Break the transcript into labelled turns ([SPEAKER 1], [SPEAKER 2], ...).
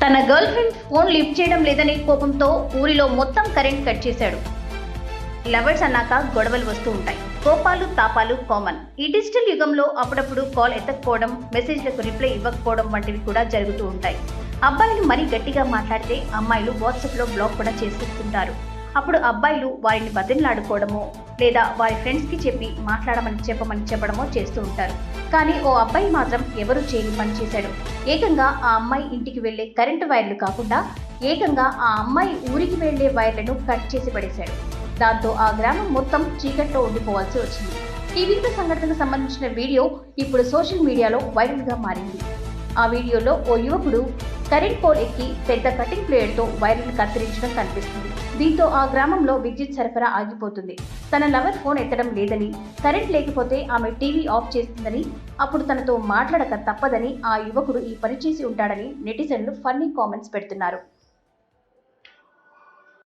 [SPEAKER 1] తన girl friend phone lift చేయడం లేదని కోపంతో ఊరిలో మొత్తం కరెంట్ కట్ చేశాడు. లవర్స్ అన్నాక గొడవలు వస్తూ ఉంటాయి. కోపాలు తాపాలు కామన్. ఈ డిజిటల్ యుగంలో అప్పుడప్పుడు కాల్ ఎత్తకపోవడం, మెసేజ్లకు రిప్లై ఇవ్వకపోవడం వంటివి కూడా జరుగుతూ ఉంటాయి. అబ్బాయిలు మరీ గట్టిగా మాట్లాడితే అమ్మాయిలు వాట్సాప్లో బ్లాక్ కూడా చేసేస్తుంటారు. అప్పుడు అబ్బాయిలు వారిని బతిమలాడుకోవడమో లేదా వారి ఫ్రెండ్స్కి చెప్పి చెప్పమని చెప్పడమో చేస్తూ ఉంటారు. కానీ ఓ అబ్బాయి మాత్రం ఎవరు చేయని పని చేశాడు. ఏకంగా ఆ అమ్మాయి ఇంటికి వెళ్లే కరెంటు వైర్లు కాకుండా ఏకంగా ఆ అమ్మాయి ఊరికి వెళ్లే వైర్లను కట్ చేసి పడేశాడు. దాంతో ఆ గ్రామం మొత్తం చీకట్లో ఉండిపోవాల్సి వచ్చింది. ఈ వింత సంఘటనకు సంబంధించిన వీడియో ఇప్పుడు సోషల్ మీడియాలో వైరల్గా మారింది. ఆ వీడియోలో ఓ యువకుడు కరెంట్ పోల్ ఎక్కి పెద్ద కటింగ్ ప్లేయర్తో వైర్లను కత్తిరించడం కనిపిస్తుంది. దీంతో ఆ గ్రామంలో విద్యుత్ సరఫరా ఆగిపోతుంది. తన లవర్ ఫోన్ ఎత్తడం లేదని, కరెంట్ లేకపోతే ఆమె టీవీ ఆఫ్ చేస్తుందని, అప్పుడు తనతో మాట్లాడక తప్పదని ఆ యువకుడు ఈ పని చేసి ఉంటాడని నెటిజన్లు ఫన్నీ కామెంట్స్ పెడుతున్నారు.